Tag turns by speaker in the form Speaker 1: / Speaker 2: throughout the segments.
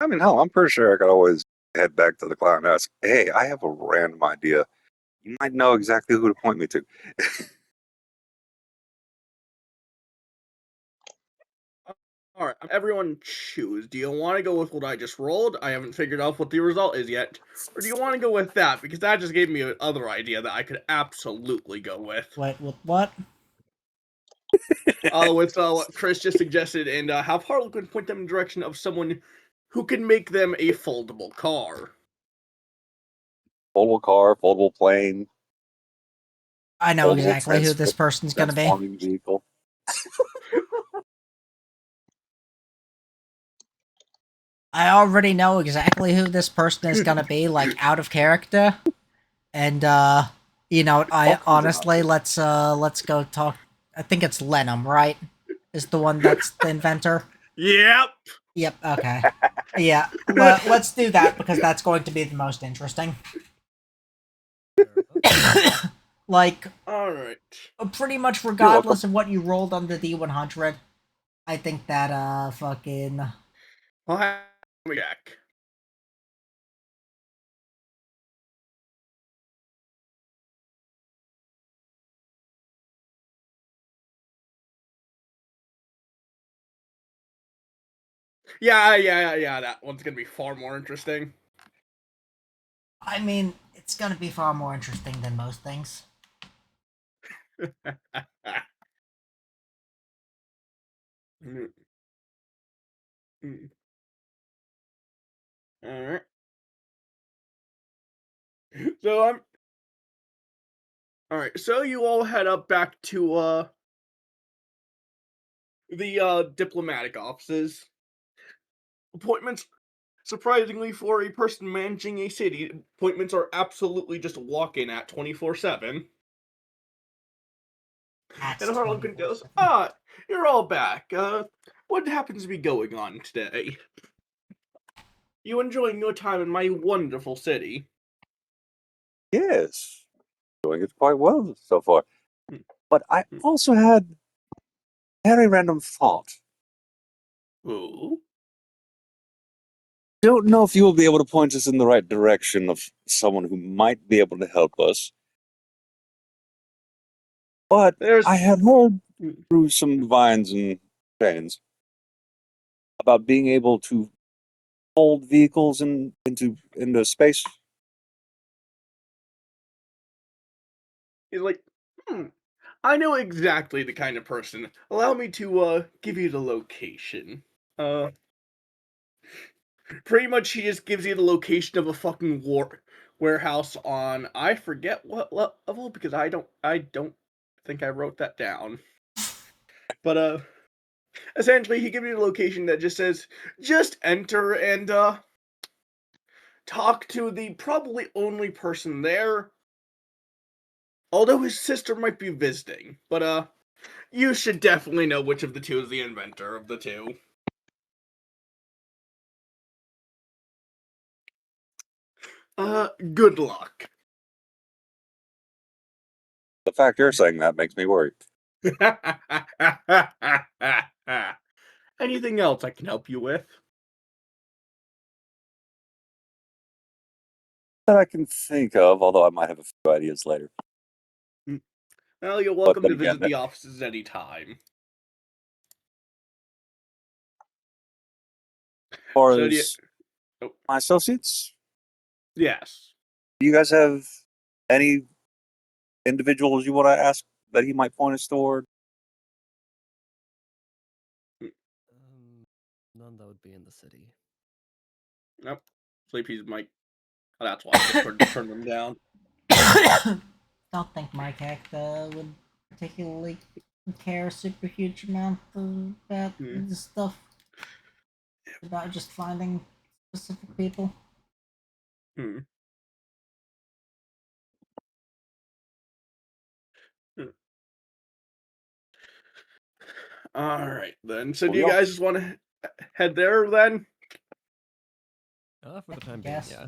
Speaker 1: I mean, hell, I'm pretty sure I could always head back to the cloud and ask, hey, I have a random idea. You might know exactly who to point me to.
Speaker 2: All right, everyone choose. Do you want to go with what I just rolled? I haven't figured out what the result is yet. Or do you want to go with that? Because that just gave me another idea that I could absolutely go with.
Speaker 3: Wait, what?
Speaker 2: It's what Chris just suggested, and have Harlequin point them in the direction of someone who can make them a foldable car.
Speaker 1: Foldable car, foldable plane.
Speaker 3: I know exactly who this person's going to be.
Speaker 1: Transforming vehicle.
Speaker 3: I already know exactly who this person is going to be, like, out of character. And, you know, honestly, let's go talk. I think it's Lenham, right? Is the one that's the inventor?
Speaker 2: Yep,
Speaker 3: okay. Yeah, let's do that, because that's going to be the most interesting. Like,
Speaker 2: alright.
Speaker 3: Pretty much regardless of what you rolled on the D100, I think that, fucking...
Speaker 2: I'll have me back. Yeah, that one's gonna be far more interesting.
Speaker 3: I mean, it's gonna be far more interesting than most things.
Speaker 2: Alright. So Alright, so you all head up back to the diplomatic offices. Appointments, surprisingly for a person managing a city, appointments are absolutely just walk-in at 24/7. And Harlequin goes, you're all back. What happens to be going on today? You enjoying your time in my wonderful city?
Speaker 1: Yes. Doing it quite well so far. But I also had a very random thought.
Speaker 2: Ooh.
Speaker 1: Don't know if you will be able to point us in the right direction of someone who might be able to help us. But I had heard through some vines and chains about being able to fold vehicles into space.
Speaker 2: He's like, I know exactly the kind of person. Allow me to give you the location. Pretty much he just gives you the location of a fucking warehouse on, I forget what level, because I don't think I wrote that down. But essentially he gives you the location that just says, just enter and talk to the probably only person there. Although his sister might be visiting, but you should definitely know which of the two is the inventor of the two. Good luck.
Speaker 1: The fact you're saying that makes me worried.
Speaker 2: Anything else I can help you with?
Speaker 1: That I can think of, although I might have a few ideas later.
Speaker 2: Well, you're welcome to visit the offices anytime.
Speaker 1: As far as my associates?
Speaker 2: Yes.
Speaker 1: Do you guys have any individuals you want to ask that he might point us toward?
Speaker 4: None that would be in the city.
Speaker 2: Nope. Sleepy's might. Oh, that's why I just turned them down.
Speaker 3: Don't think my character would particularly care a super huge amount about this stuff. About just finding specific people.
Speaker 2: Alright, then. So do you guys just want to head there, then?
Speaker 4: For the time being, yeah.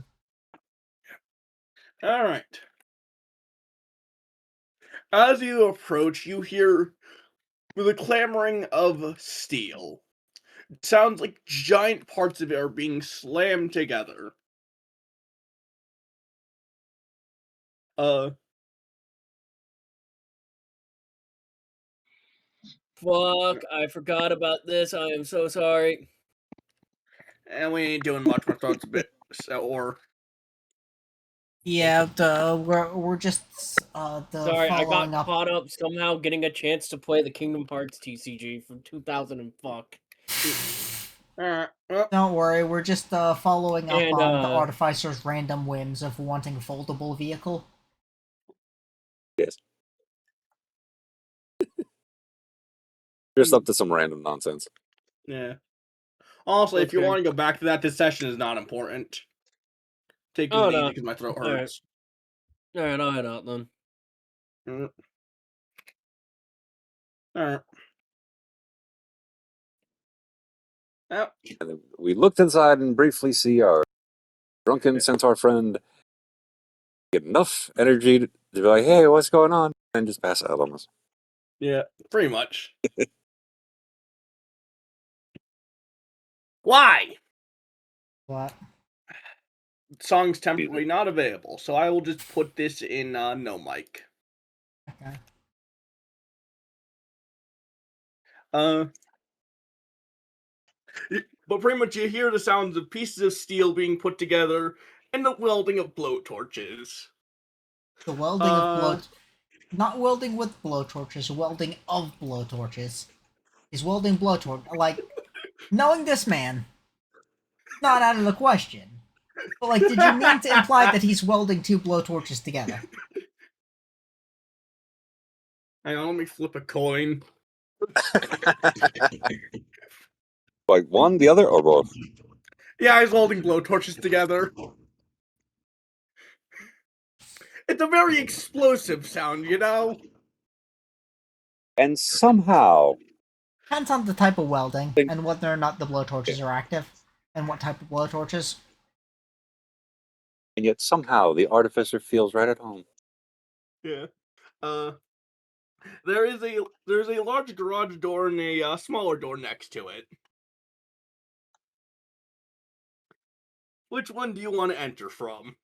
Speaker 2: Alright. As you approach, you hear the clamoring of steel. sounds like giant parts of it are being slammed together.
Speaker 5: Fuck, I forgot about this. I am so sorry.
Speaker 2: And we ain't doing much more thoughts a bit. Or
Speaker 3: Yeah, we're just
Speaker 5: Sorry, I got
Speaker 3: following up.
Speaker 5: caught up somehow getting a chance to play the Kingdom Hearts TCG from 2000 and fuck.
Speaker 2: well,
Speaker 3: Don't worry, we're just following up
Speaker 5: And,
Speaker 3: on the Artificer's random whims of wanting a foldable vehicle.
Speaker 1: Yes. Just up to some random nonsense.
Speaker 2: yeah. Honestly, if you
Speaker 5: Okay.
Speaker 2: want to go back to that, this session is not important. Take it
Speaker 5: Oh,
Speaker 2: easy
Speaker 5: no.
Speaker 2: because my throat
Speaker 5: Alright.
Speaker 2: hurts.
Speaker 5: Alright, I'll head out then.
Speaker 2: Alright. Yep.
Speaker 1: And then we looked inside and briefly see our drunken centaur friend get enough energy to be like, hey, what's going on? And just pass out on us.
Speaker 2: Yeah, pretty much. Why?
Speaker 3: What?
Speaker 2: Song's temporarily not available, so I will just put this in no mic.
Speaker 3: Okay.
Speaker 2: But pretty much you hear the sounds of pieces of steel being put together and the welding of blowtorches.
Speaker 3: The welding of not welding with blowtorches, welding of blowtorches. He's welding blowtorch. Like, knowing this man, not out of the question. But like, did you mean to imply that he's welding two blowtorches together?
Speaker 2: Hang on, let me flip a coin.
Speaker 1: Like one, the other, or both?
Speaker 2: Yeah, he's welding blowtorches together. It's a very explosive sound, you know?
Speaker 1: And somehow,
Speaker 3: Depends on the type of welding and whether or not the blowtorches are active, and what type of blowtorches.
Speaker 1: and yet somehow the artificer feels right at home.
Speaker 2: Yeah. There's a large garage door and a smaller door next to it. Which one do you want to enter from?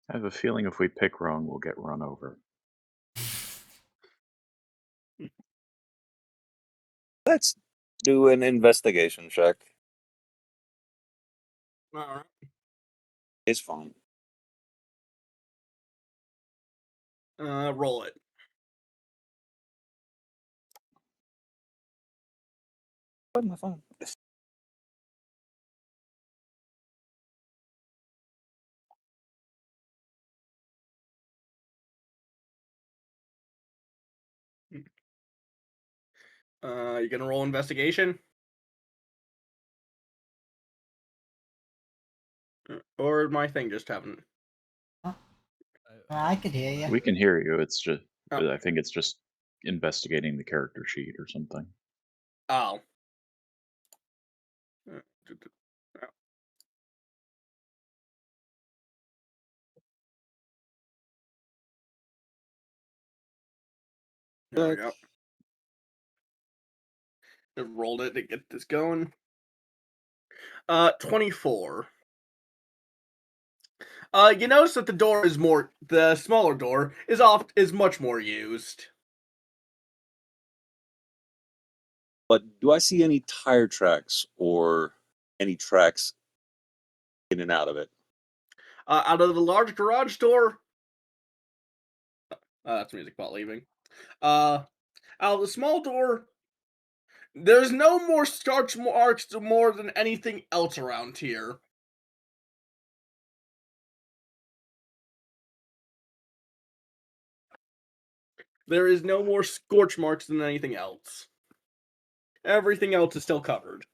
Speaker 6: I have a feeling if we pick wrong, we'll get run over.
Speaker 1: Let's do an investigation check.
Speaker 2: Alright.
Speaker 1: It's fine.
Speaker 2: Roll it.
Speaker 1: Where's my phone?
Speaker 2: You gonna roll investigation? Or my thing just haven't?
Speaker 3: I could hear you.
Speaker 6: We can hear you. It's just,
Speaker 2: Oh.
Speaker 6: I think it's just investigating the character sheet or something.
Speaker 2: Oh. There we go. Just rolled it to get this going. 24. You notice that the smaller door is much more used.
Speaker 1: But do I see any tire tracks or any tracks in and out of it?
Speaker 2: Out of the large garage door, that's music bot leaving. Out of the small door, there's no more starch marks more than anything else around here. There is no more scorch marks than anything else. Everything else is still covered.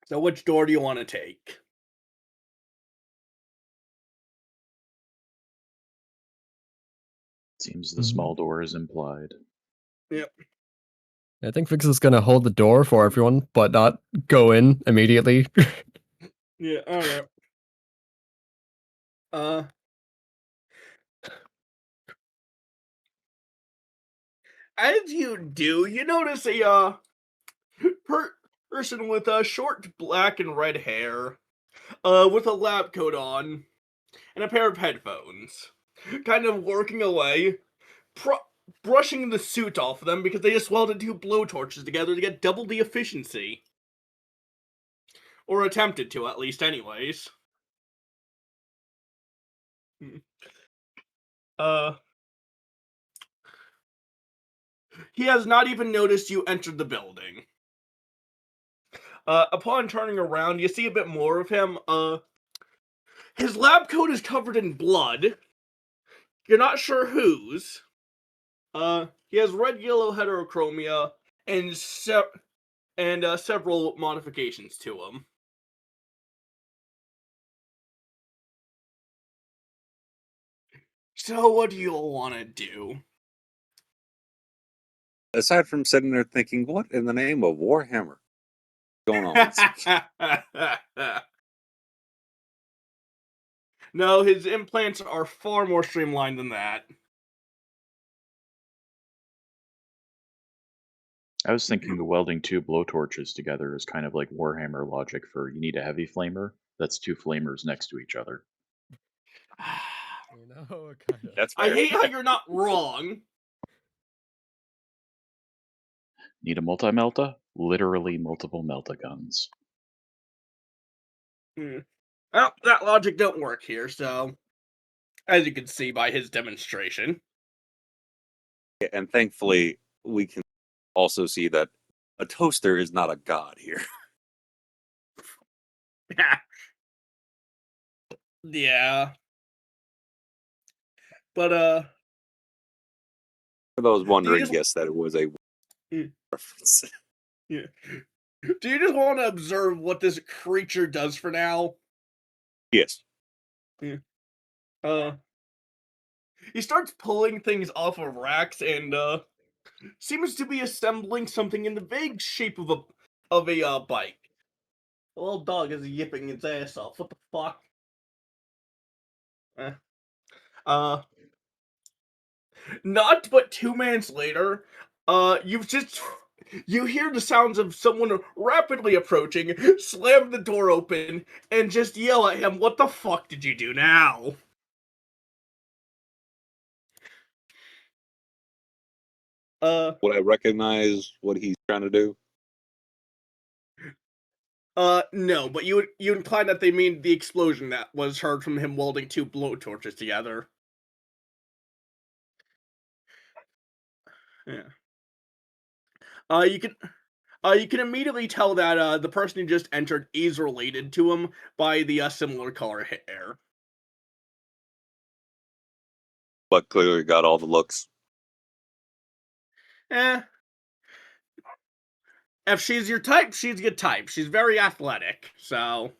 Speaker 2: So which door do you want to take?
Speaker 6: Seems the small door is implied.
Speaker 2: Yep.
Speaker 4: I think Vix is gonna hold the door for everyone, but not go in immediately.
Speaker 2: Yeah, alright. As you do, you notice a person with short black and red hair, with a lab coat on, and a pair of headphones, kind of working away, brushing the suit off of them because they just welded 2 blowtorches together to get double the efficiency. Or attempted to, at least, anyways. He has not even noticed you entered the building. Upon turning around, you see a bit more of him. His lab coat is covered in blood. You're not sure whose. He has red-yellow heterochromia and several modifications to him. So what do you all want to do?
Speaker 1: Aside from sitting there thinking, what in the name of Warhammer is going on? With this?
Speaker 2: No, his implants are far more streamlined than that.
Speaker 6: I was thinking the welding 2 blowtorches together is kind of like Warhammer logic for you need a heavy flamer. That's 2 flamers next to each other.
Speaker 4: You know, kind of.
Speaker 1: That's
Speaker 2: I
Speaker 1: fair.
Speaker 2: hate how you're not wrong.
Speaker 6: Need a multi-melta? Literally multiple melta guns.
Speaker 2: Well, that logic don't work here, so as you can see by his demonstration.
Speaker 1: And thankfully, we can also see that a toaster is not a god here.
Speaker 2: Yeah. But,
Speaker 1: For those wondering,
Speaker 2: just-
Speaker 1: yes, that it was a
Speaker 2: Mm.
Speaker 1: reference.
Speaker 2: Yeah. Do you just want to observe what this creature does for now?
Speaker 1: Yes.
Speaker 2: He starts pulling things off of racks and, seems to be assembling something in the vague shape of a bike. The little dog is yipping its ass off. What the fuck? Not but 2 minutes later, you hear the sounds of someone rapidly approaching, slam the door open, and just yell at him, "What the fuck did you do now?"
Speaker 1: Would I recognize what he's trying to do?
Speaker 2: No, but you imply that they mean the explosion that was heard from him welding 2 blowtorches together. Yeah. You can immediately tell that the person who just entered is related to him by the similar color hair.
Speaker 1: But clearly got all the looks.
Speaker 2: If she's your type, she's your type. She's very athletic, so.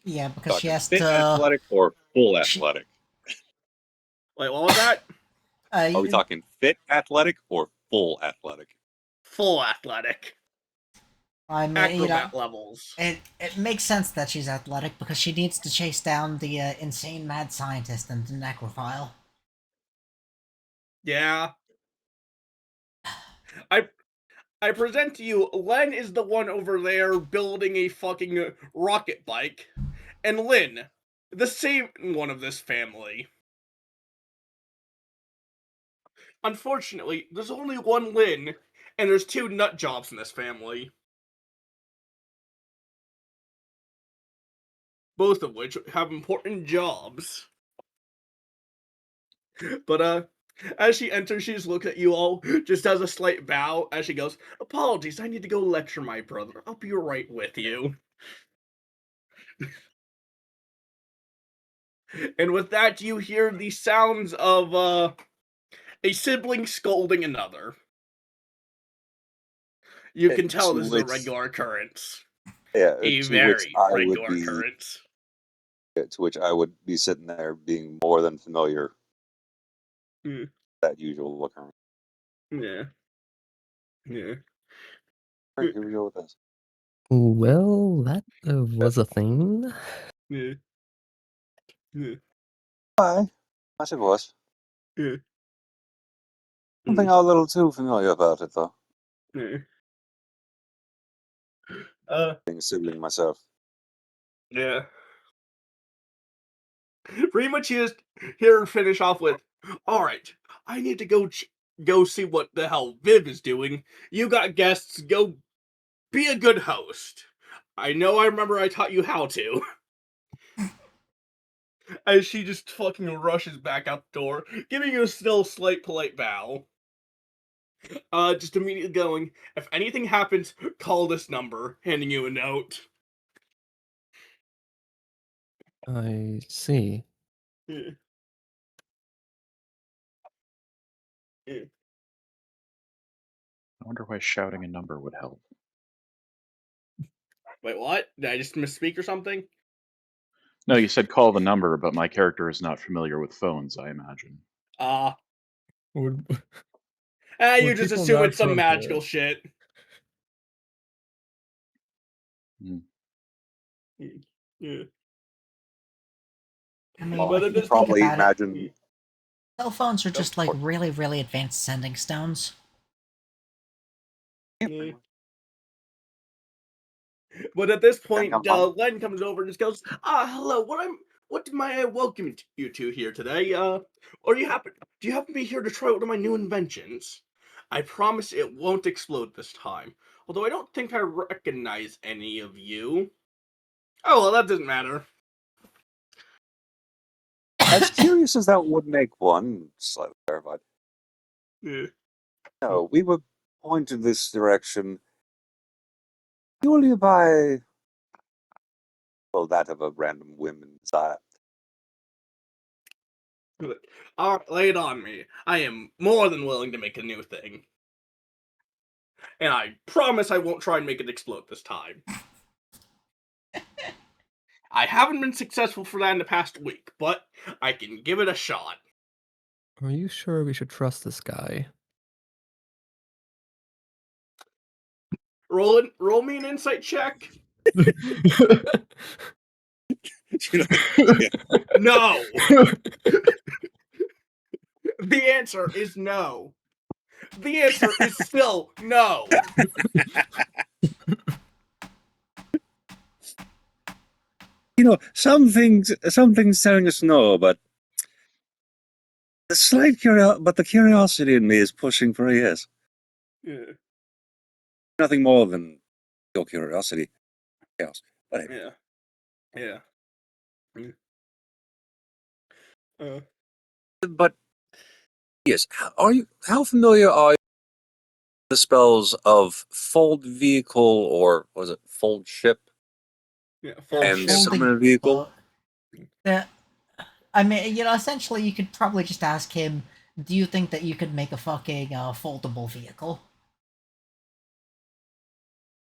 Speaker 3: Yeah, because she
Speaker 1: Talking
Speaker 3: has
Speaker 1: fit
Speaker 3: to.
Speaker 1: athletic or full
Speaker 3: she-
Speaker 1: athletic?
Speaker 2: Wait, what was that?
Speaker 1: Are we talking fit athletic or full athletic?
Speaker 2: Full athletic.
Speaker 3: I mean,
Speaker 2: Acrobat levels.
Speaker 3: It makes sense that she's athletic because she needs to chase down the insane mad scientist and the necrophile.
Speaker 2: Yeah. I present to you, Len is the one over there building a fucking rocket bike. And Lynn, the same one of this family. Unfortunately, there's only one Lynn, and there's 2 nut jobs in this family. Both of which have important jobs. But, as she enters, she just looks at you all, just does a slight bow as she goes, "Apologies, I need to go lecture my brother. I'll be right with you." And with that, you hear the sounds of, a sibling scolding another. You can tell this is a regular occurrence.
Speaker 1: Yeah,
Speaker 2: A
Speaker 1: to which
Speaker 2: very
Speaker 1: I would
Speaker 2: regular
Speaker 1: be,
Speaker 2: occurrence.
Speaker 1: to which I would be sitting there being more than familiar that usual occurrence.
Speaker 2: Yeah. Yeah.
Speaker 1: Alright, here we go with this.
Speaker 4: Well, that was a thing.
Speaker 2: Yeah. Yeah.
Speaker 1: Why? Yes, it was.
Speaker 2: Yeah.
Speaker 1: Something a little too familiar about it, though.
Speaker 2: Yeah.
Speaker 1: Being a sibling myself.
Speaker 2: Yeah. Pretty much just here and finish off with, all right, I need to go see what the hell Viv is doing. You got guests, go be a good host. I know I remember I taught you how to. As she just fucking rushes back out the door, giving you a still slight polite bow. Just immediately going, if anything happens, call this number, handing you a note.
Speaker 4: I see.
Speaker 2: Yeah. Yeah.
Speaker 6: I wonder why shouting a number would help.
Speaker 2: Wait, what? Did I just misspeak or something?
Speaker 6: No, you said call the number, but my character is not familiar with phones, I imagine.
Speaker 4: Would
Speaker 2: You
Speaker 4: Would
Speaker 2: just
Speaker 4: people
Speaker 2: assume
Speaker 4: not
Speaker 2: it's some
Speaker 4: trust
Speaker 2: magical
Speaker 4: it?
Speaker 2: shit.
Speaker 6: Hmm.
Speaker 2: Yeah.
Speaker 3: I mean,
Speaker 1: Well,
Speaker 2: But
Speaker 3: if
Speaker 2: at
Speaker 3: you
Speaker 2: this
Speaker 3: think
Speaker 1: probably
Speaker 3: about it,
Speaker 1: imagine.
Speaker 3: cell phones are
Speaker 1: Go
Speaker 3: just like
Speaker 1: for it.
Speaker 3: really, really advanced sending stones.
Speaker 2: Yeah. But at this point,
Speaker 1: I'm fine.
Speaker 2: Len comes over and just goes, hello, what may I welcome you to here today? Or do you happen to be here to try one of my new inventions? I promise it won't explode this time. Although I don't think I recognize any of you. Oh, well, that doesn't matter.
Speaker 1: As curious as that would make one, slightly terrified.
Speaker 2: Yeah.
Speaker 1: No, we were pointed this direction purely by, well, that of a random woman's eye.
Speaker 2: Alright, lay it on me. I am more than willing to make a new thing. And I promise I won't try and make it explode this time. I haven't been successful for that in the past week, but I can give it a shot.
Speaker 4: Are you sure we should trust this guy?
Speaker 2: Roll me an insight check.
Speaker 1: You know, yeah.
Speaker 2: No. The answer is no. The answer is still no.
Speaker 1: You know, some things telling us no, but the curiosity in me is pushing for a yes.
Speaker 2: Yeah.
Speaker 1: Nothing more than your curiosity, chaos. But anyway,
Speaker 2: Yeah. Yeah.
Speaker 1: but yes, how familiar are you with the spells of fold vehicle, or was it fold ship,
Speaker 2: Yeah.
Speaker 1: and
Speaker 2: Ship.
Speaker 1: summon a vehicle?
Speaker 3: I mean, essentially, you could probably just ask him, do you think that you could make a fucking foldable vehicle?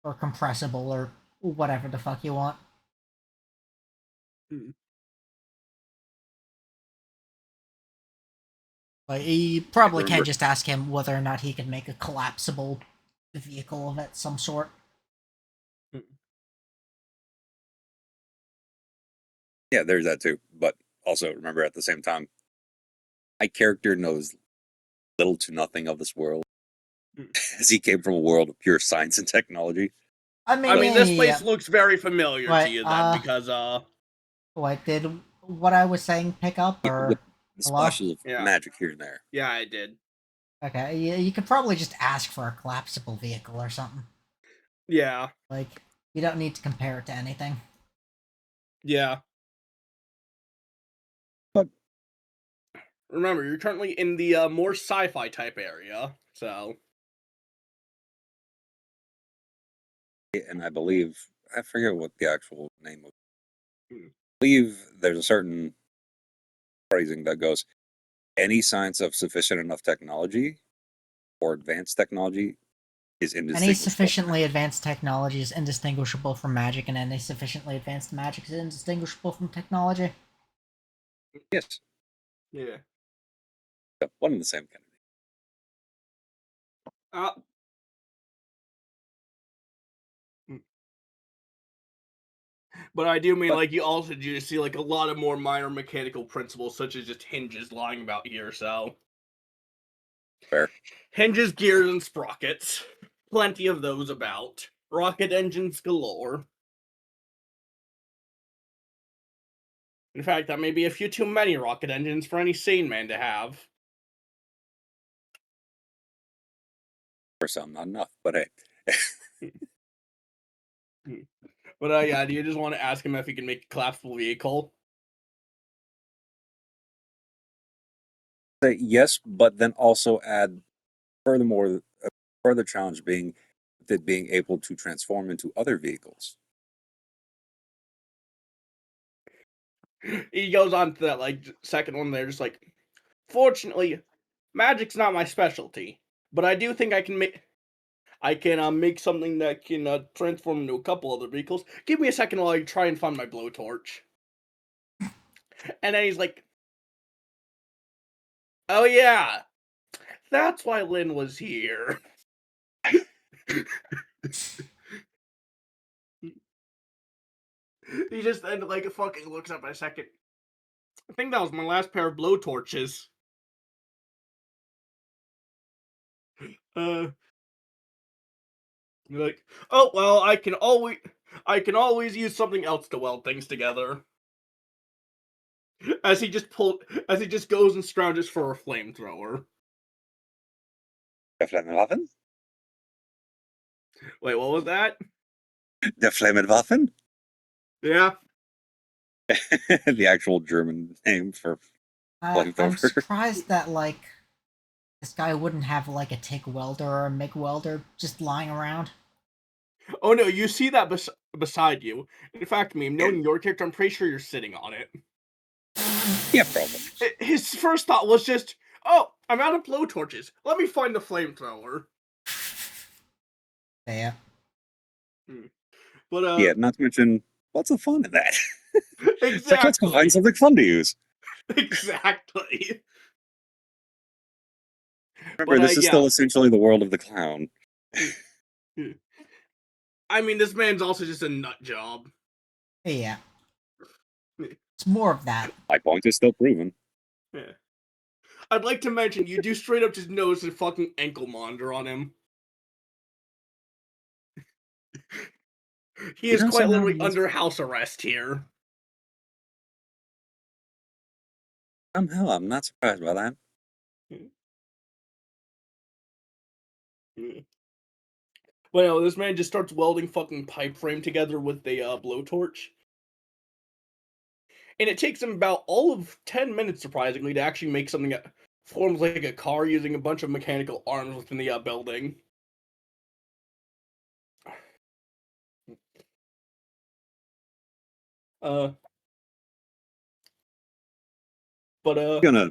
Speaker 3: Or compressible, or whatever the fuck you want. But you probably
Speaker 1: Remember,
Speaker 3: can just ask him whether or not he can make a collapsible vehicle of it, some sort.
Speaker 1: yeah, there's that too. But also remember, at the same time, my character knows little to nothing of this world, as he came from a world of pure science and technology.
Speaker 3: I mean,
Speaker 2: I mean, this place
Speaker 3: yeah.
Speaker 2: looks very familiar to
Speaker 3: But,
Speaker 2: you then, because
Speaker 3: What, did what I was saying pick up,
Speaker 1: Yeah,
Speaker 3: or...
Speaker 1: with the
Speaker 3: Hello?
Speaker 1: splashes of
Speaker 2: Yeah.
Speaker 1: magic here and there.
Speaker 2: yeah, I did.
Speaker 3: Okay, you could probably just ask for a collapsible vehicle or something.
Speaker 2: Yeah.
Speaker 3: Like, you don't need to compare it to anything.
Speaker 2: Yeah.
Speaker 1: But
Speaker 2: remember, you're currently in the more sci-fi type area, so.
Speaker 1: and I believe, I forget what the actual name of.
Speaker 2: Hmm.
Speaker 1: I believe there's a certain phrasing that goes, any science of sufficient enough technology or advanced technology is indistinguishable.
Speaker 3: Any sufficiently advanced technology is indistinguishable from magic, and any sufficiently advanced magic is indistinguishable from technology.
Speaker 1: Yes.
Speaker 2: Yeah.
Speaker 1: So, one and the same kind of.
Speaker 2: Uh, but I do mean,
Speaker 1: But-
Speaker 2: like, you also do see, like, a lot of more minor mechanical principles, such as just hinges lying about here, so.
Speaker 1: Fair.
Speaker 2: Hinges, gears, and sprockets. Plenty of those about. Rocket engines galore. In fact, that may be a few too many rocket engines for any sane man to have.
Speaker 1: For some, not enough. But hey.
Speaker 2: But yeah, do you just want to ask him if he can make a collapsible vehicle?
Speaker 1: Say yes, but then also add furthermore a further challenge being that being able to transform into other vehicles.
Speaker 2: He goes on to that, like, second one there, just like, fortunately, magic's not my specialty, but I do think I can make something that can transform into a couple other vehicles. Give me a second while I try and find my blowtorch. And then he's like, oh yeah, that's why Lynn was here. He just then like fucking looks up in a second. I think that was my last pair of blowtorches. You're like, oh well, I can always use something else to weld things together. As he just goes and scrounges for a flamethrower.
Speaker 1: Der Flammenwaffen?
Speaker 2: Wait, what was that?
Speaker 1: Der Flammenwaffen?
Speaker 2: Yeah.
Speaker 1: The actual German name for
Speaker 3: I'm
Speaker 1: flamethrower.
Speaker 3: surprised that like this guy wouldn't have like a TIG welder or a MIG welder just lying around.
Speaker 2: Oh no, you see that beside you. In fact, me knowing your character, I'm pretty sure you're sitting on it.
Speaker 1: Yeah, probably.
Speaker 2: His first thought was just, oh, I'm out of blowtorches. Let me find the flamethrower.
Speaker 3: Yeah.
Speaker 2: But
Speaker 1: Yeah, not to mention, what's the fun in that? It's like, let's go
Speaker 2: exactly.
Speaker 1: find something fun to use.
Speaker 2: Exactly.
Speaker 1: Remember, this is still essentially the world of the clown.
Speaker 2: I mean, this man's also just a nut job.
Speaker 3: Yeah. It's more of that.
Speaker 1: My point is still proven.
Speaker 2: Yeah. I'd like to mention, you do straight up just notice a fucking ankle monitor on him. He is quite
Speaker 1: somehow
Speaker 2: literally
Speaker 1: he is-
Speaker 2: under house arrest here.
Speaker 1: Somehow, I'm not surprised by that.
Speaker 2: Well, this man just starts welding fucking pipe frame together with a blowtorch. And it takes him about all of 10 minutes, surprisingly, to actually make something that forms like a car using a bunch of mechanical arms within the building.
Speaker 1: Gonna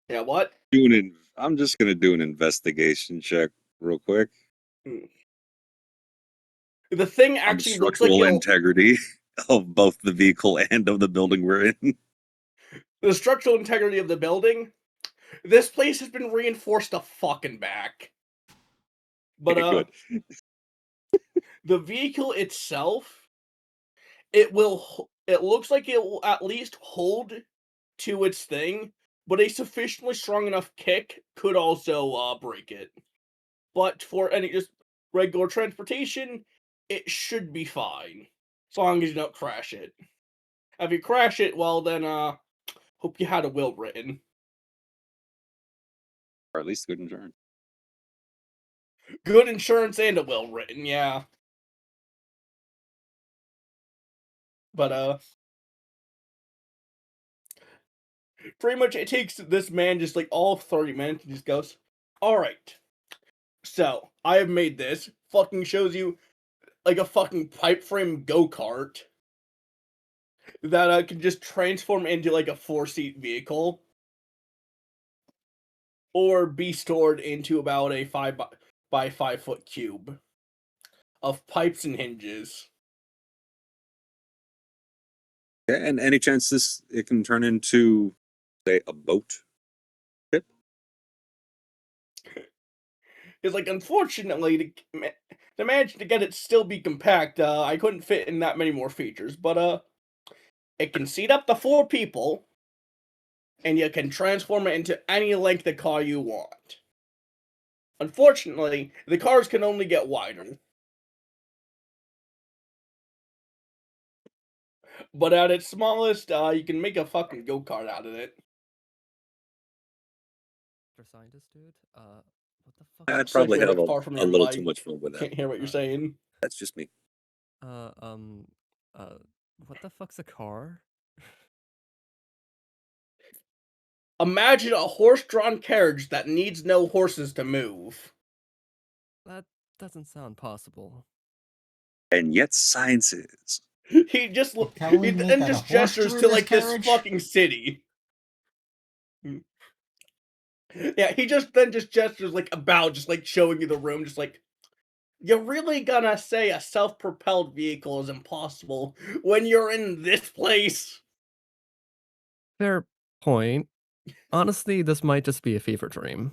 Speaker 2: Yeah, what?
Speaker 1: I'm just gonna do an investigation check real quick
Speaker 2: The thing
Speaker 1: on the
Speaker 2: actually looks like
Speaker 1: structural integrity of both the vehicle and of the building we're in.
Speaker 2: the structural integrity of the building. This place has been reinforced to fucking back. But
Speaker 1: Good.
Speaker 2: the vehicle itself, it looks like it will at least hold to its thing, but a sufficiently strong enough kick could also break it. But for any just regular transportation, it should be fine. As long as you don't crash it. If you crash it, well then hope you had a will written.
Speaker 1: Or at least good insurance.
Speaker 2: Good insurance and a will written, yeah. But pretty much it takes this man just like all 30 minutes and just goes, alright. So, I have made this. Fucking shows you like a fucking pipe frame go-kart that can just transform into like a 4-seat vehicle. Or be stored into about a 5 by 5 foot cube of pipes and hinges.
Speaker 1: Yeah, and any chance it can turn into, say, a boat
Speaker 2: He's like, unfortunately, to manage to get it still be compact, I couldn't fit in that many more features. But it can seat up to 4 people, and you can transform it into any length of car you want. Unfortunately, the cars can only get wider. But at its smallest, you can make a fucking go-kart out of it.
Speaker 4: For scientist, dude. What the fuck?
Speaker 1: I'd
Speaker 2: Sick,
Speaker 1: probably
Speaker 2: you're
Speaker 1: have
Speaker 2: like far from
Speaker 1: a
Speaker 2: your
Speaker 1: little too
Speaker 2: mic.
Speaker 1: much fun with that.
Speaker 2: Can't hear what you're saying.
Speaker 1: That's just me.
Speaker 4: Uh, um, what the fuck's a car?
Speaker 2: Imagine a horse-drawn carriage that needs no horses to move.
Speaker 4: That doesn't sound possible.
Speaker 1: And yet science is.
Speaker 2: He just
Speaker 3: You're telling
Speaker 2: he
Speaker 3: me
Speaker 2: then
Speaker 3: that a
Speaker 2: just
Speaker 3: horse
Speaker 2: gestures
Speaker 3: drew
Speaker 2: to
Speaker 3: this
Speaker 2: like this
Speaker 3: carriage?
Speaker 2: fucking city. Yeah, he just gestures like about, just like showing you the room, just like, you're really gonna say a self-propelled vehicle is impossible when you're in this place?
Speaker 4: Fair point. Honestly, this might just be a fever dream.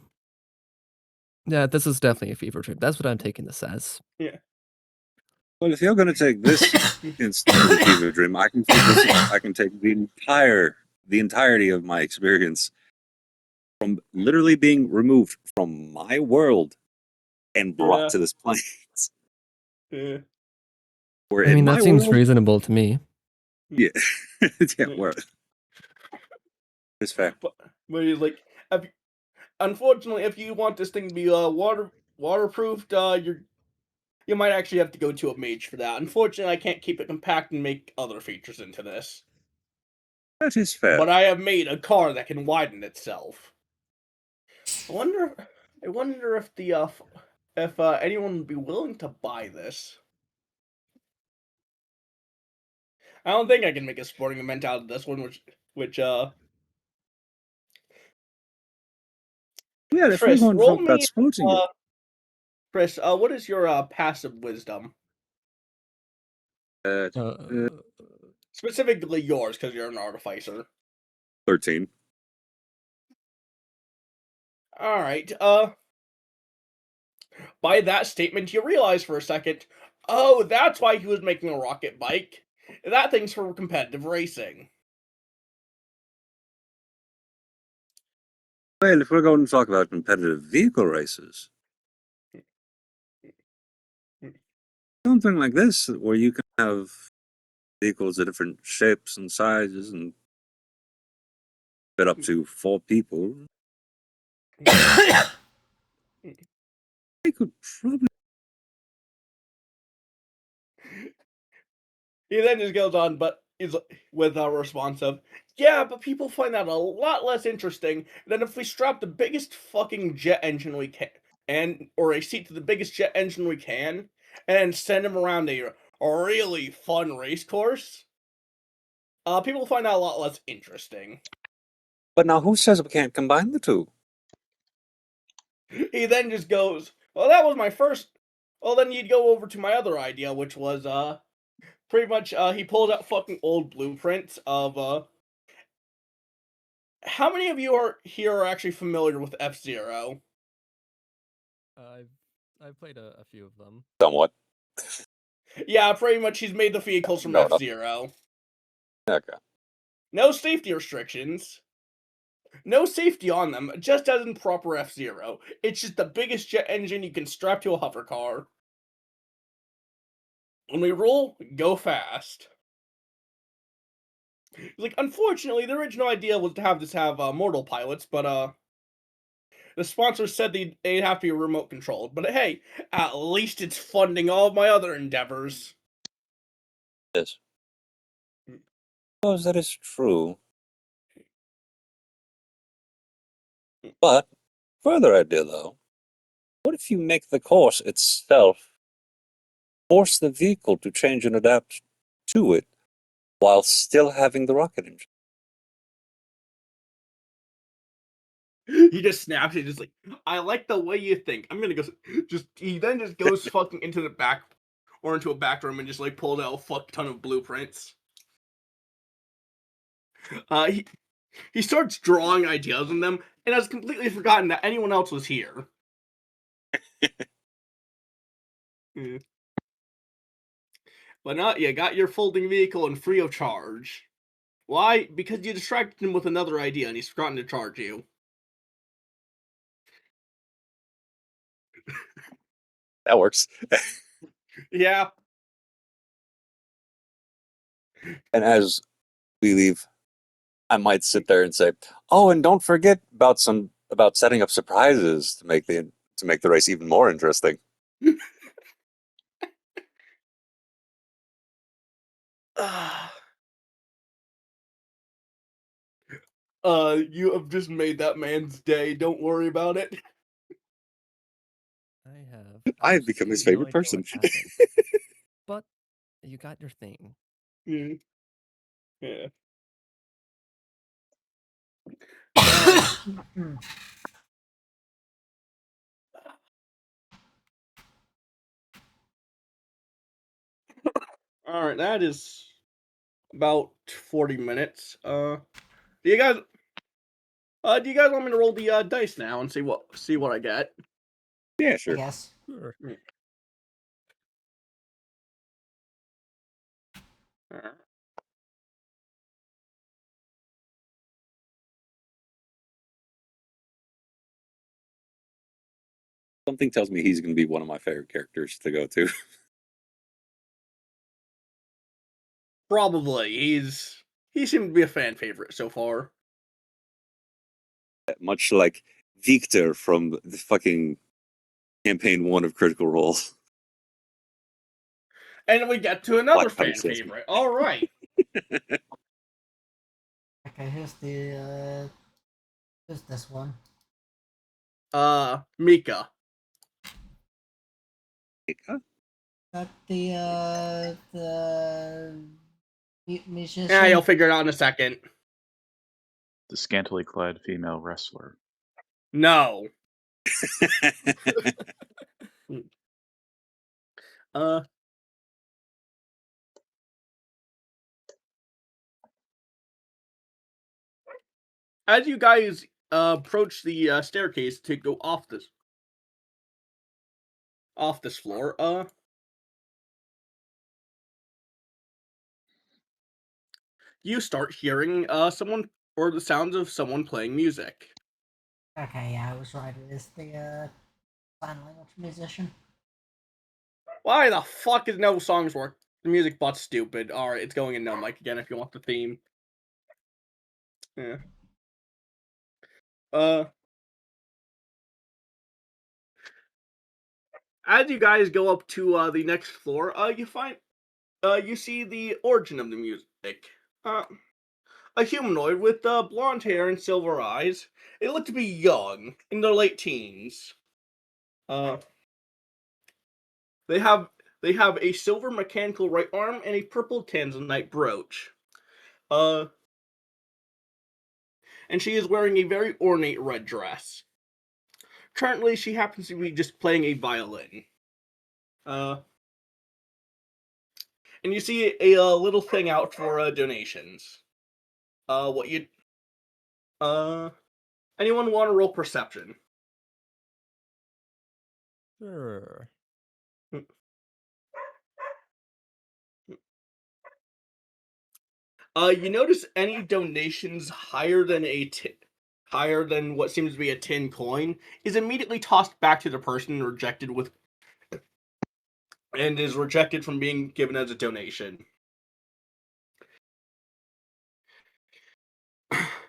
Speaker 4: Yeah, this is definitely a fever dream. That's what I'm taking this as.
Speaker 2: Yeah.
Speaker 1: Well, if you're going to take this instead of a fever dream, I can take the entirety of my experience from literally being removed from my world and brought
Speaker 2: Yeah.
Speaker 1: to this planet.
Speaker 2: Yeah.
Speaker 1: Where
Speaker 4: I
Speaker 1: in
Speaker 4: mean,
Speaker 1: my
Speaker 4: that seems
Speaker 1: world,
Speaker 4: reasonable to me.
Speaker 1: yeah, yeah,
Speaker 2: Yeah.
Speaker 1: where it's fair.
Speaker 2: But he's like, unfortunately, if you want this thing to be waterproofed, you might actually have to go to a mage for that. Unfortunately, I can't keep it compact and make other features into this.
Speaker 1: That is fair.
Speaker 2: But I have made a car that can widen itself. I wonder if anyone would be willing to buy this. I don't think I can make a sporting event out of this one,
Speaker 1: Yeah, if we're
Speaker 2: Chris,
Speaker 1: going to
Speaker 2: roll
Speaker 1: talk about
Speaker 2: me.
Speaker 1: sporting it,
Speaker 2: Chris, what is your passive wisdom?
Speaker 4: Uh,
Speaker 2: Specifically yours, because you're an artificer.
Speaker 1: 13.
Speaker 2: All right. By that statement, you realize for a second, oh, that's why he was making a rocket bike. That thing's for competitive racing.
Speaker 1: Well, if we're going to talk about competitive vehicle races, something like this, where you can have vehicles of different shapes and sizes and fit up to 4 people, I could probably.
Speaker 2: He then just goes on, but is with a response of, yeah, but people find that a lot less interesting than if we strap the biggest fucking jet engine we can, or a seat to the biggest jet engine we can, and send him around a really fun race course. People find that a lot less interesting.
Speaker 1: But now, who says we can't combine the two?
Speaker 2: He then just goes, well, that was my first. Well, then you'd go over to my other idea, which was pretty much he pulled out fucking old blueprints of how many of you here are actually familiar with F-Zero?
Speaker 4: I've played a few of them.
Speaker 1: Somewhat.
Speaker 2: Yeah, pretty much he's made the vehicles from
Speaker 1: No.
Speaker 2: F-Zero.
Speaker 1: Okay.
Speaker 2: No safety restrictions. No safety on them, just as in proper F-Zero. It's just the biggest jet engine you can strap to a hover car. When we roll, go fast. Like, unfortunately, the original idea was to have mortal pilots, but the sponsors said they'd have to be remote controlled. But hey, at least it's funding all of my other endeavors.
Speaker 1: Yes. Suppose that is true. But, further idea though, what if you make the course itself force the vehicle to change and adapt to it while still having the rocket engine?
Speaker 2: He just snaps it, just like, I like the way you think. I'm gonna go. He then just goes fucking into the back, or into a back room, and just like pulls out a fuck ton of blueprints. He starts drawing ideas on them, and has completely forgotten that anyone else was here. Yeah. But not, you got your folding vehicle and free of charge. Why? Because you distracted him with another idea and he's forgotten to charge you.
Speaker 1: That works.
Speaker 2: Yeah.
Speaker 1: And as we leave, I might sit there and say, "Oh, and don't forget about setting up surprises to make the race even more interesting."
Speaker 2: You have just made that man's day. Don't worry about it.
Speaker 4: I have.
Speaker 1: I've become his
Speaker 4: absolutely
Speaker 1: favorite
Speaker 4: no idea
Speaker 1: person.
Speaker 4: what happened. But you got your thing.
Speaker 2: Yeah. Yeah. All right, that is about 40 minutes. Do you guys want me to roll the dice now and see what I get?
Speaker 1: Yeah,
Speaker 3: I
Speaker 1: sure.
Speaker 3: guess.
Speaker 4: Sure.
Speaker 2: Alright.
Speaker 1: Something tells me he's going to be one of my favorite characters to go to.
Speaker 2: Probably. He seemed to be a fan favorite so far.
Speaker 1: Much like Victor from the fucking campaign 1 of Critical Role.
Speaker 2: And we get to another
Speaker 1: Black Powder
Speaker 2: fan
Speaker 1: Salesman.
Speaker 2: favorite. All right.
Speaker 3: Okay, who's this one?
Speaker 2: Mika.
Speaker 1: Huh?
Speaker 3: That the musician.
Speaker 2: Yeah, you'll figure it out in a second.
Speaker 6: The scantily clad female wrestler.
Speaker 2: No. Uh. As you guys approach the staircase to go off this floor, you start hearing someone or the sounds of someone playing music.
Speaker 3: Okay, yeah, I was right. It is the sign language musician.
Speaker 2: Why the fuck is no songs work? The music bot's stupid. Alright, it's going in no mic again if you want the theme. Yeah. As you guys go up to the next floor, you see the origin of the music. A humanoid with blonde hair and silver eyes. They look to be young, in their late teens. They have a silver mechanical right arm and a purple tanzanite brooch. And she is wearing a very ornate red dress. Currently, she happens to be just playing a violin. And you see a little thing out for donations. What you anyone want to roll perception?
Speaker 4: Sure.
Speaker 2: You notice any donations higher than what seems to be a tin coin is immediately tossed back to the person and is rejected from being given as a donation.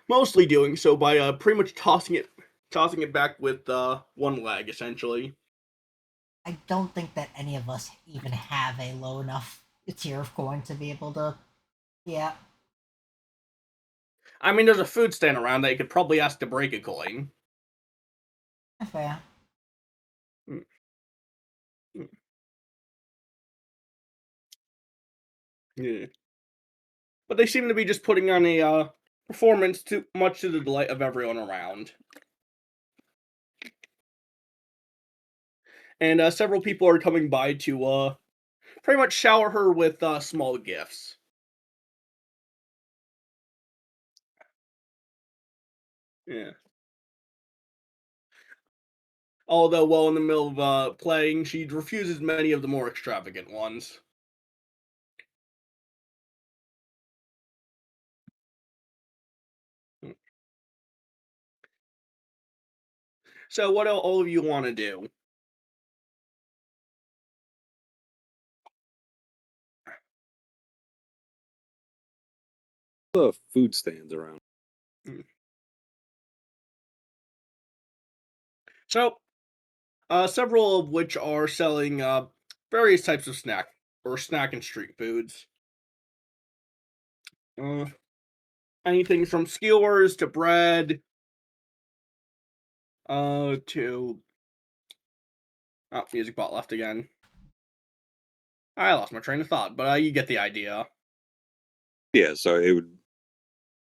Speaker 2: Mostly doing so by pretty much tossing it back with one leg, essentially.
Speaker 3: I don't think that any of us even have a low enough tier of coin to be able to. Yeah.
Speaker 2: I mean, there's a food stand around that you could probably ask to break a coin.
Speaker 3: Fair.
Speaker 2: Yeah. But they seem to be just putting on a performance much to the delight of everyone around. And several people are coming by to pretty much shower her with small gifts. Yeah. Although, while in the middle of playing, she refuses many of the more extravagant ones. So, what do all of you want to do?
Speaker 1: The food stands around.
Speaker 2: So, several of which are selling various types of snack and street foods. Anything from skewers to bread, to music bot left again. I lost my train of thought, but you get the idea.
Speaker 1: Yeah, so it would.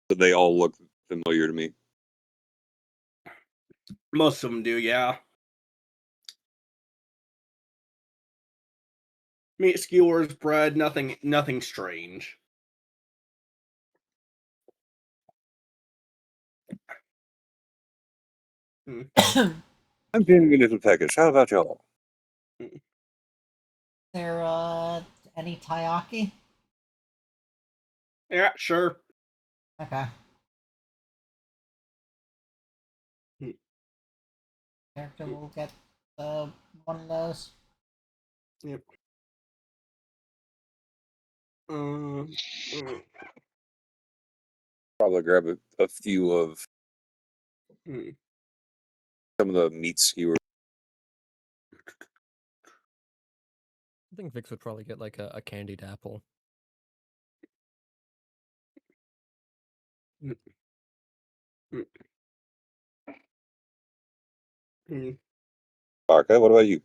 Speaker 1: But they all look familiar to me.
Speaker 2: Most of them do, yeah. Meat skewers, bread, nothing strange.
Speaker 1: I'm feeling a little peckish. How about y'all?
Speaker 3: There, any taiyaki?
Speaker 2: Yeah, sure.
Speaker 3: Okay. Character will get one of those.
Speaker 2: Yep.
Speaker 1: Probably grab a few of
Speaker 2: Hmm.
Speaker 1: some of the meat skewers.
Speaker 4: I think Vix would probably get like a candied apple.
Speaker 1: Okay, what about you?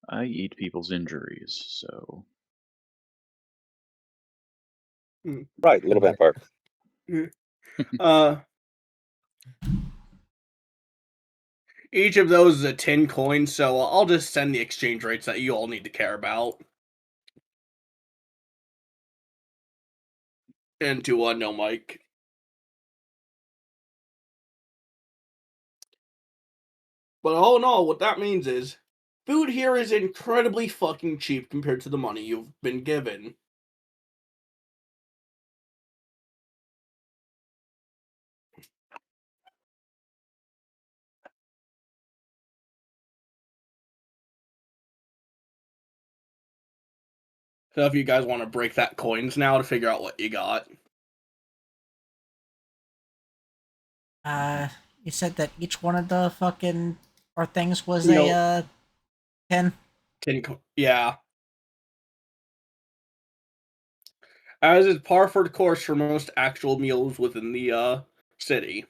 Speaker 6: I eat people's injuries, so
Speaker 1: Right, little
Speaker 4: Like,
Speaker 1: vampire.
Speaker 2: Each of those is a 10 coin, so I'll just send the exchange rates that you all need to care about. Into no mic. But all in all, what that means is, food here is incredibly fucking cheap compared to the money you've been given. So if you guys want to break that coins now to figure out what you got.
Speaker 3: You said that each one of the fucking or things was
Speaker 2: No.
Speaker 3: a 10.
Speaker 2: Yeah. As is par for the course for most actual meals within the city.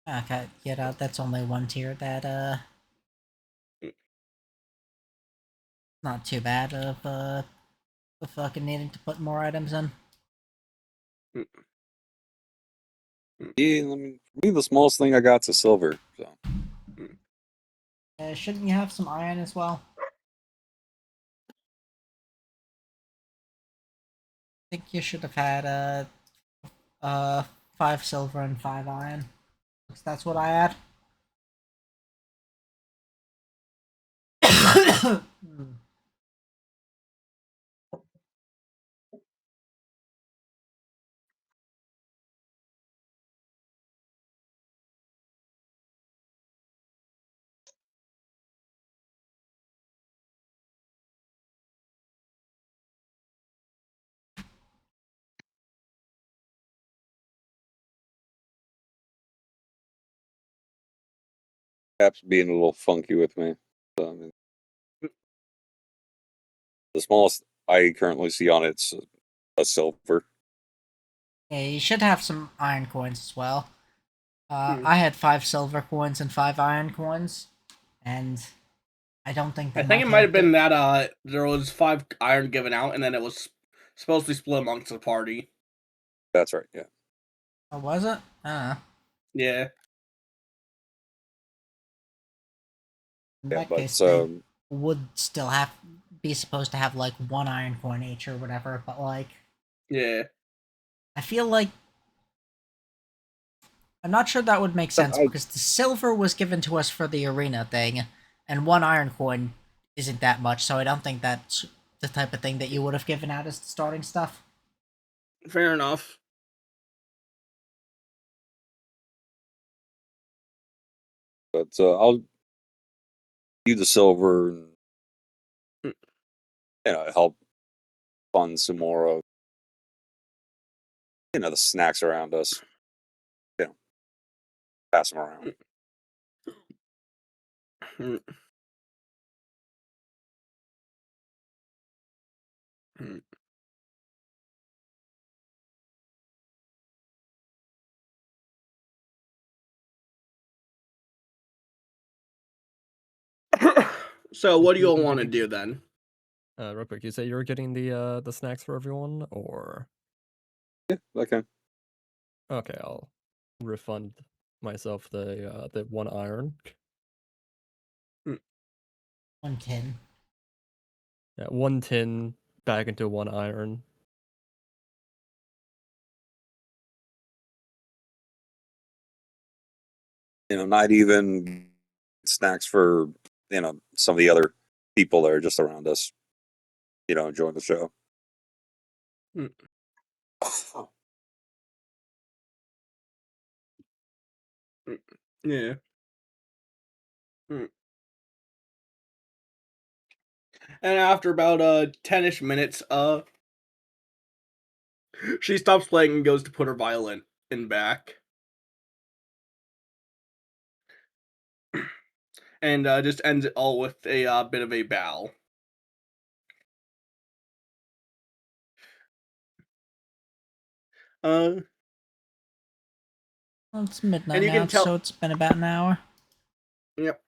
Speaker 3: Okay, yeah, that's only one tier. That not too bad of the fucking needing to put more items in.
Speaker 1: Yeah, for me, the smallest thing I got's a silver. So
Speaker 3: Shouldn't you have some iron as well? I think you should have had 5 silver and 5 iron. That's what I had.
Speaker 1: Cap's being a little funky with me. So, I mean, the smallest I currently see on it's a silver.
Speaker 3: Yeah, you should have some iron coins as well.
Speaker 2: Hmm.
Speaker 3: I had 5 silver coins and 5 iron coins, and I don't think
Speaker 2: I
Speaker 3: that
Speaker 2: think
Speaker 3: my
Speaker 2: it might have been
Speaker 3: character-
Speaker 2: that there was 5 iron given out, and then it was supposed to be split amongst the party.
Speaker 1: That's right. Yeah.
Speaker 3: Oh, was it?
Speaker 2: Yeah.
Speaker 3: In
Speaker 1: Yeah,
Speaker 3: that
Speaker 1: but
Speaker 3: case, they would still be supposed to have like 1 iron coin each or whatever. But like,
Speaker 2: Yeah.
Speaker 3: I feel like I'm not sure that would make sense
Speaker 1: I-
Speaker 3: because the silver was given to us for the arena thing, and 1 iron coin isn't that much, so I don't think that's the type of thing that you would have given out as the starting stuff.
Speaker 2: Fair enough.
Speaker 1: But I'll use the silver and help fund some more of the snacks around us. Pass them around.
Speaker 2: Mm. Mm. So what do you all want to do then?
Speaker 4: Real quick, you say you were getting the snacks for everyone, or
Speaker 1: Yeah, okay.
Speaker 4: okay, I'll refund myself the 1 iron.
Speaker 3: 1 tin.
Speaker 4: Yeah, 1 tin back into 1 iron.
Speaker 1: Not even snacks for some of the other people that are just around us. Enjoying the show.
Speaker 2: Mm. Yeah. Mm. And after about 10ish minutes, she stops playing and goes to put her violin in back. And just ends it all with a bit of a bow.
Speaker 3: Well, it's midnight
Speaker 2: And you
Speaker 3: now,
Speaker 2: can tell.
Speaker 3: so it's been about an hour.
Speaker 2: Yep.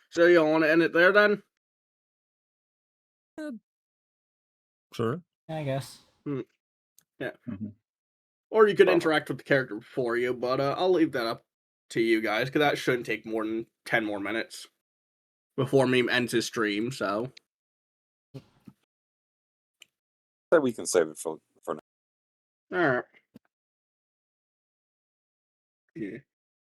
Speaker 2: So you want to end it there then?
Speaker 4: Sure.
Speaker 3: I guess.
Speaker 2: Yeah.
Speaker 6: Mhm.
Speaker 2: Or you could
Speaker 6: Problem.
Speaker 2: interact with the character before you, but I'll leave that up to you guys, because that shouldn't take more than 10 more minutes before Meme ends his stream, so.
Speaker 1: So we can save it for now.
Speaker 2: Alright. Yeah.